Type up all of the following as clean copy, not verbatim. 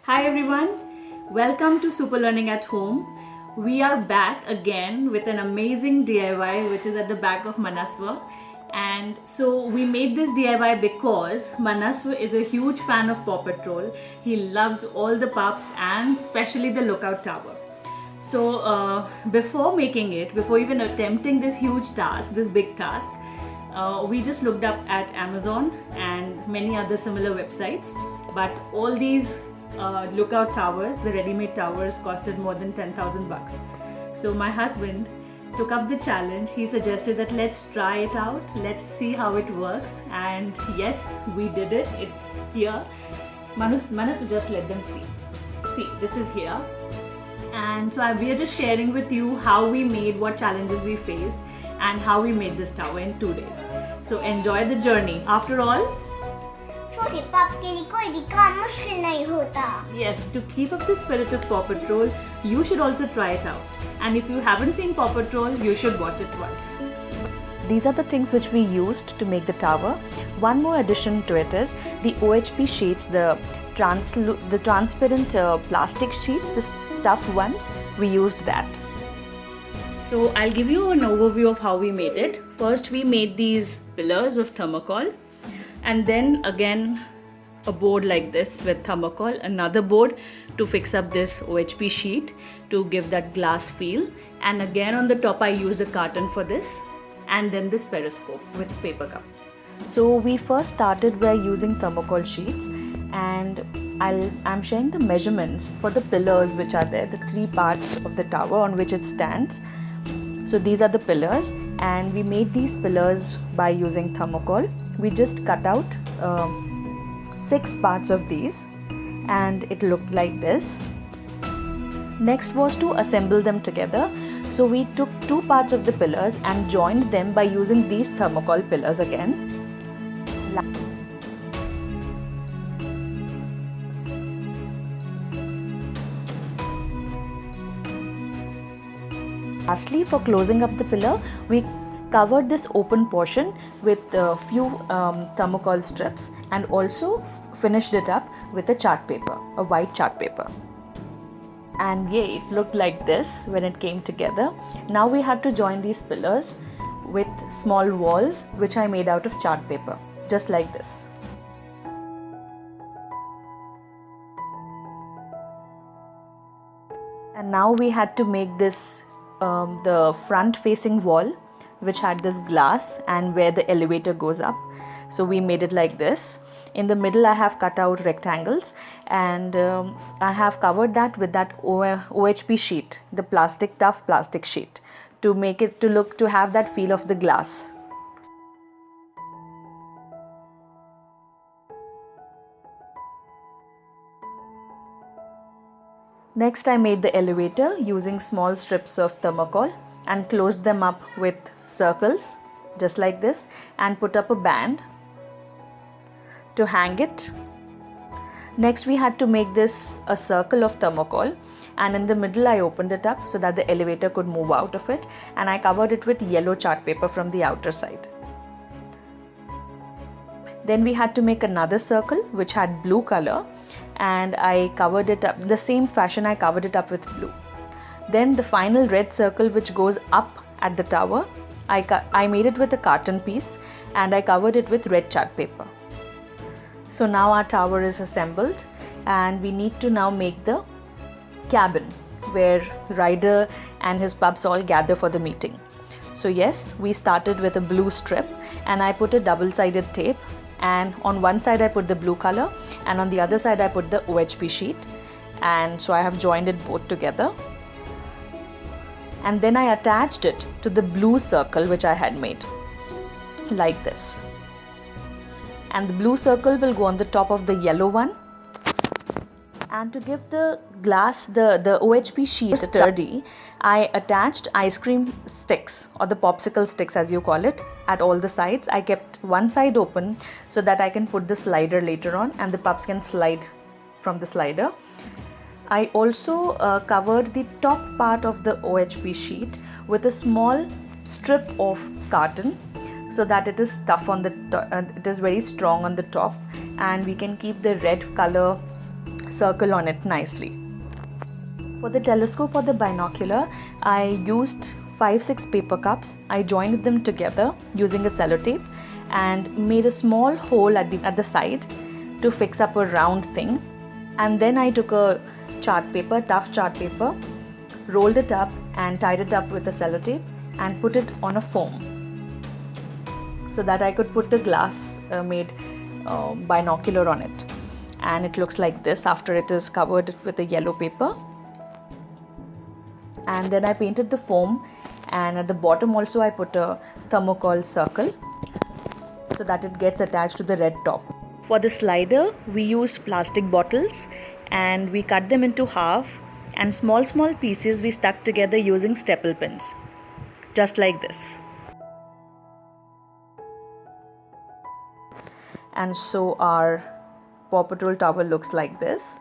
Hi everyone, welcome to Super Learning at Home. We are back again with an amazing DIY which is at the back of Manasva. And so we made this DIY because Manasva is a huge fan of Paw Patrol. He loves all the pups and especially the Lookout Tower. So before making it, before even attempting this huge task, this big task, we just looked up at Amazon and many other similar websites. But all these Lookout towers, the ready-made towers, costed more than 10,000 bucks. So my husband took up the challenge. He suggested that let's try it out, let's see how it works, and yes, we did it. It's here. Manas will just let them see. See, this is here, and so we are just sharing with you how we made, what challenges we faced, and how we made this tower in 2 days. So enjoy the journey. After all, छोटे pups के लिए कोई भी काम मुश्किल नहीं होता. Yes, to keep up the spirit of Paw Patrol, you should also try it out. And if you haven't seen Paw Patrol, you should watch it once. These are the things which we used to make the tower. One more addition to it is the OHP sheets, the transparent plastic sheets, the tough ones, we used that. So I'll give you an overview of how we made it. First, we made these pillars of thermocol. And then again a board like this with thermocol, another board to fix up this OHP sheet to give that glass feel, and again on the top I used a carton for this, and then this periscope with paper cups. So we first started by using thermocol sheets, and I'm sharing the measurements for the pillars which are there, the 3 parts of the tower on which it stands. So these are the pillars, and we made these pillars by using thermocol. We just cut out 6 parts of these, and it looked like this. Next was to assemble them together. So we took 2 parts of the pillars and joined them by using these thermocol pillars again. Lastly, for closing up the pillar, we covered this open portion with a few thermocol strips and also finished it up with a chart paper, a white chart paper. And yeah, it looked like this when it came together. Now we had to join these pillars with small walls which I made out of chart paper, just like this. And now we had to make this the front facing wall which had this glass and where the elevator goes up. So we made it like this. In the middle I have cut out rectangles, and I have covered that with that OHP sheet, the tough plastic sheet, to make it to have that feel of the glass. Next, I made the elevator using small strips of thermocol and closed them up with circles, just like this, and put up a band to hang it. Next, we had to make this a circle of thermocol, and in the middle I opened it up so that the elevator could move out of it, and I covered it with yellow chart paper from the outer side. Then we had to make another circle which had blue color, and I covered it up the same fashion. I covered it up with blue. Then the final red circle which goes up at the tower, I made it with a carton piece and I covered it with red chart paper. So now our tower is assembled, and we need to now make the cabin where Ryder and his pups all gather for the meeting. So yes, we started with a blue strip, and I put a double-sided tape, and on one side I put the blue color and on the other side I put the OHP sheet, and so I have joined it both together, and then I attached it to the blue circle which I had made like this, and the blue circle will go on the top of the yellow one. And to give the glass, the OHP sheet sturdy, I attached ice cream sticks, or the popsicle sticks as you call it, at all the sides. I kept one side open so that I can put the slider later on and the pups can slide from the slider. I also covered the top part of the OHP sheet with a small strip of carton so that it is tough on the it is very strong on the top, and we can keep the red color circle on it nicely. For the telescope or the binocular, I used 5-6 paper cups. I joined them together using a sellotape and made a small hole at the side to fix up a round thing. And then I took a chart paper, tough chart paper, rolled it up and tied it up with a sellotape and put it on a foam so that I could put the glass made binocular on it. And it looks like this after it is covered with a yellow paper. And then I painted the foam, and at the bottom also I put a thermocol circle so that it gets attached to the red top. For the slider, we used plastic bottles and we cut them into half, and small pieces we stuck together using staple pins, just like this. And so our Paw Patrol tower looks like this.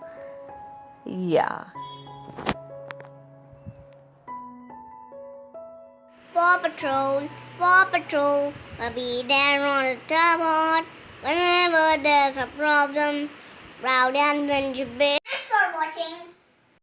Yeah. Paw Patrol will be there on the tower whenever there's a problem. Rowdy and Benji Bear